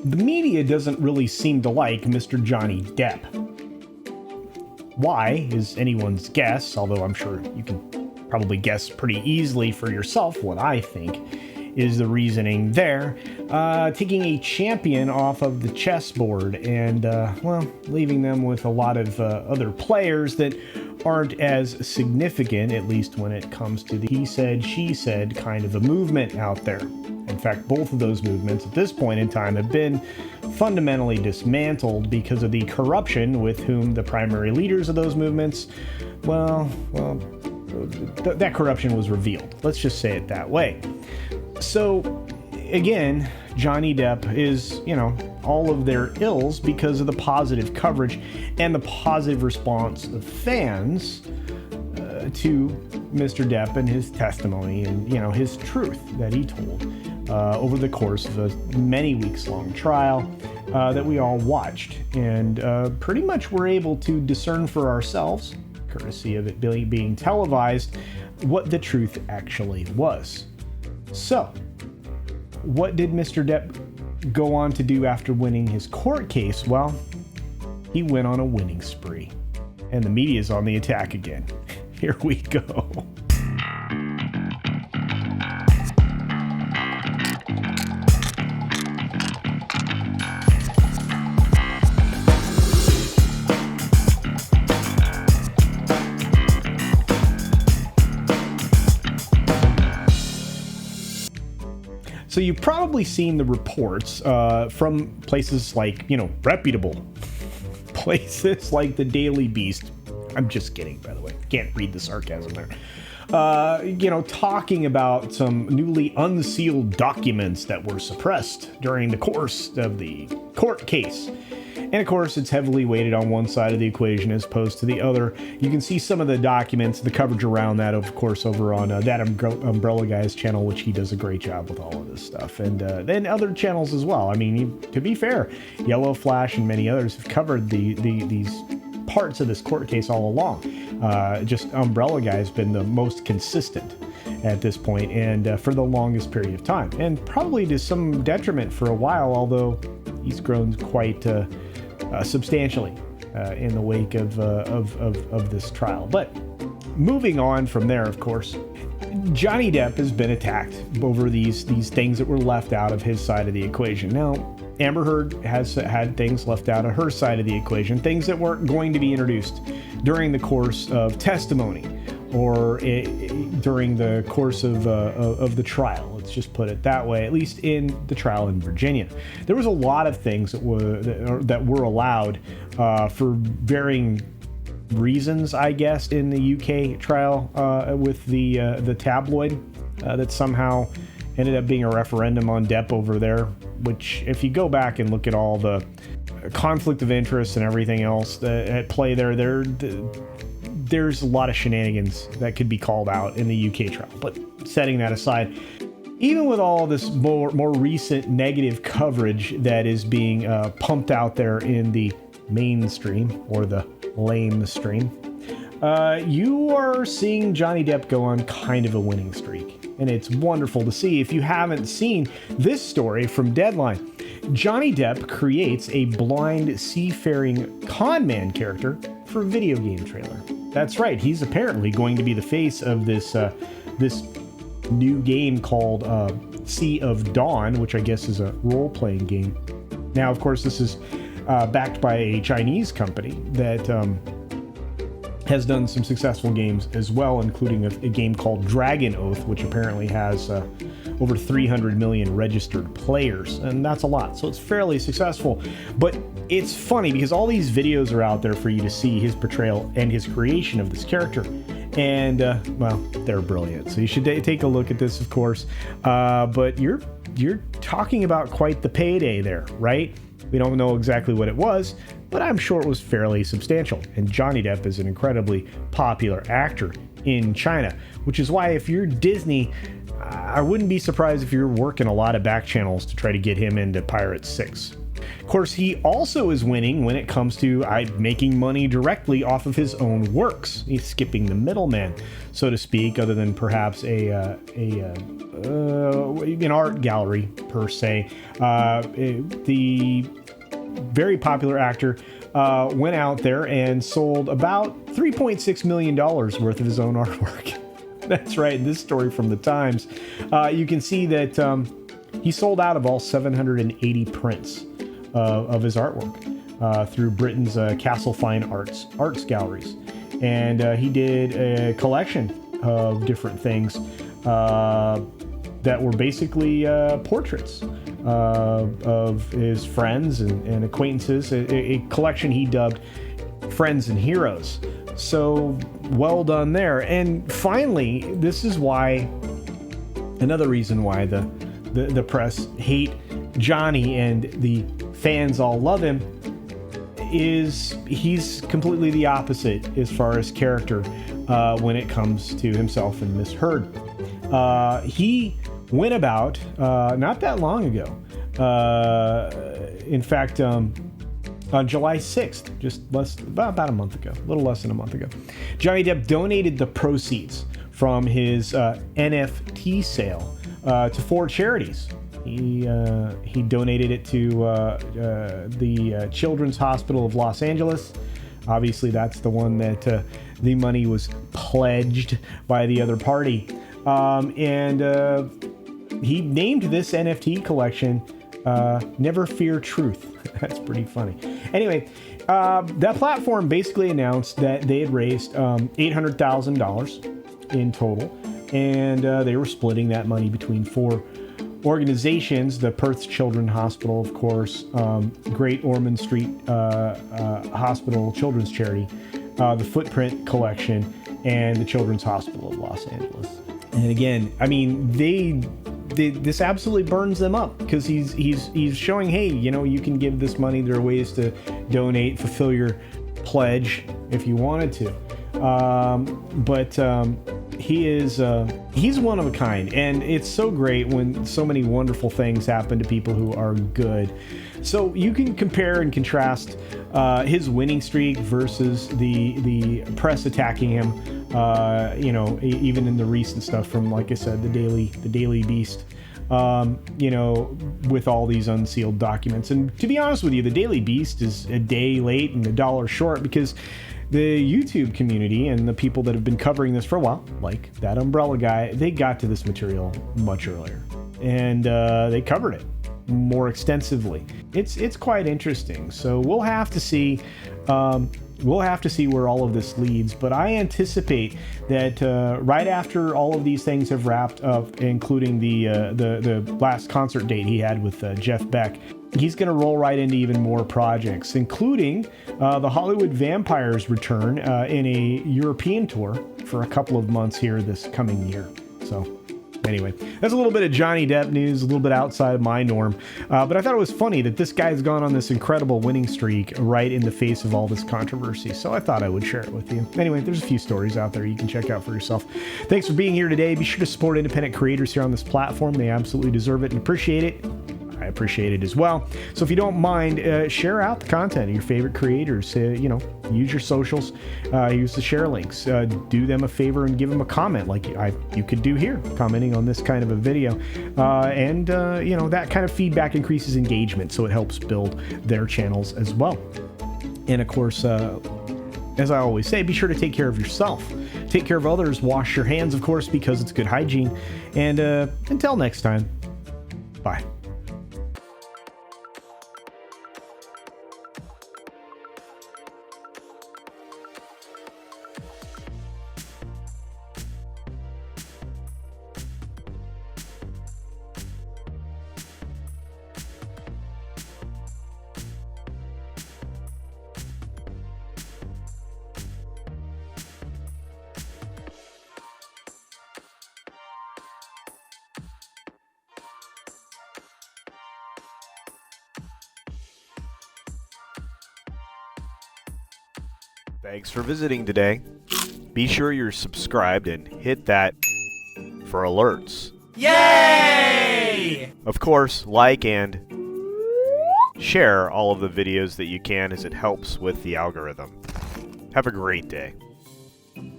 The media doesn't really seem to like Mr. Johnny Depp. Why is anyone's guess, although I'm sure you can probably guess pretty easily for yourself what I think is the reasoning there. Taking a champion off of the chessboard and, leaving them with a lot of other players that aren't as significant, at least when it comes to the he said, she said kind of a movement out there. In fact, both of those movements at this point in time have been fundamentally dismantled because of the corruption with whom the primary leaders of those movements, that corruption was revealed. Let's just say it that way. So, again, Johnny Depp is, all of their ills because of the positive coverage and the positive response of fans to Mr. Depp and his testimony and, his truth that he told over the course of a many weeks long trial that we all watched and pretty much were able to discern for ourselves, courtesy of it being televised, what the truth actually was. So, what did Mr. Depp go on to do after winning his court case? Well, he went on a winning spree. And the media's on the attack again. Here we go. So you've probably seen the reports from places like, reputable places like the Daily Beast. I'm just kidding, by the way. Can't read the sarcasm there. Talking about some newly unsealed documents that were suppressed during the course of the court case. And of course, it's heavily weighted on one side of the equation as opposed to the other. You can see some of the documents, the coverage around that, of course, over on that Umbrella Guy's channel, which he does a great job with all of this stuff. And then other channels as well. I mean, to be fair, Yellow Flash and many others have covered these parts of this court case all along. Just Umbrella Guy has been the most consistent at this point and for the longest period of time. And probably to some detriment for a while, although he's grown quite substantially in the wake of this trial. But moving on from there, of course, Johnny Depp has been attacked over these things that were left out of his side of the equation. Now, Amber Heard has had things left out of her side of the equation, things that weren't going to be introduced during the course of testimony or during the course of the trial. Let's just put it that way, at least in the trial in Virginia. There was a lot of things that were allowed for varying reasons, I guess, in the UK trial with the tabloid that somehow ended up being a referendum on Depp over there, which if you go back and look at all the conflict of interest and everything else at play there's a lot of shenanigans that could be called out in the UK trial. But setting that aside, even with all this more recent negative coverage that is being pumped out there in the mainstream or the lame stream, you are seeing Johnny Depp go on kind of a winning streak. And it's wonderful to see. If you haven't seen this story from Deadline, Johnny Depp creates a blind seafaring conman character for a video game trailer. That's right, he's apparently going to be the face of this new game called Sea of Dawn, which I guess is a role-playing game. Now, of course, this is backed by a Chinese company that has done some successful games as well, including a game called Dragon Oath, which apparently has over 300 million registered players, and that's a lot, so it's fairly successful. But it's funny because all these videos are out there for you to see his portrayal and his creation of this character, and they're brilliant. So you should take a look at this, of course. But you're talking about quite the payday there, right? We don't know exactly what it was, but I'm sure it was fairly substantial. And Johnny Depp is an incredibly popular actor in China, which is why if you're Disney, I wouldn't be surprised if you're working a lot of back channels to try to get him into Pirates 6. Of course, he also is winning when it comes to making money directly off of his own works. He's skipping the middleman, so to speak, other than perhaps an art gallery per se. The very popular actor went out there and sold about $3.6 million worth of his own artwork. That's right, in this story from the Times, you can see that he sold out of all 780 prints of his artwork through Britain's Castle Fine Arts galleries. And he did a collection of different things that were basically portraits of his friends and acquaintances, a collection he dubbed Friends and Heroes. So well done there. And finally, this is why, another reason why the press hate Johnny and the fans all love him, is he's completely the opposite as far as character when it comes to himself and Miss Heard. He went about not that long ago. In fact, on July 6th, just about a month ago, a little less than a month ago, Johnny Depp donated the proceeds from his NFT sale to 4 charities. He donated it to the Children's Hospital of Los Angeles. Obviously, that's the one that the money was pledged by the other party. And he named this NFT collection Never Fear Truth. That's pretty funny. Anyway, that platform basically announced that they had raised $800,000 in total, and they were splitting that money between 4 organizations: the Perth's Children's Hospital, of course, Great Ormond Street Hospital Children's Charity, the Footprint Collection, and the Children's Hospital of Los Angeles. And again, I mean, this absolutely burns them up, because he's showing, hey, you know, you can give this money. There are ways to donate, fulfill your pledge if you wanted to. He's one of a kind, and it's so great when so many wonderful things happen to people who are good. So you can compare and contrast his winning streak versus the press attacking him. Even in the recent stuff from, like I said, the Daily Beast. With all these unsealed documents. And to be honest with you, the Daily Beast is a day late and $1 short, because the YouTube community and the people that have been covering this for a while, like that Umbrella guy, they got to this material much earlier, and they covered it more extensively. It's quite interesting. So we'll have to see. We'll have to see where all of this leads, but I anticipate that right after all of these things have wrapped up, including the last concert date he had with Jeff Beck, he's going to roll right into even more projects, including the Hollywood Vampires return in a European tour for a couple of months here this coming year. So anyway, that's a little bit of Johnny Depp news, a little bit outside of my norm. But I thought it was funny that this guy's gone on this incredible winning streak right in the face of all this controversy. So I thought I would share it with you. Anyway, there's a few stories out there you can check out for yourself. Thanks for being here today. Be sure to support independent creators here on this platform. They absolutely deserve it and appreciate it. I appreciate it as well. So if you don't mind, share out the content of your favorite creators. Use your socials, use the share links. Do them a favor and give them a comment, like you could do here, commenting on this kind of a video. That kind of feedback increases engagement, so it helps build their channels as well. And of course, as I always say, be sure to take care of yourself. Take care of others. Wash your hands, of course, because it's good hygiene. And until next time, bye. Thanks for visiting today. Be sure you're subscribed and hit that for alerts. Yay! Of course, like and share all of the videos that you can, as it helps with the algorithm. Have a great day.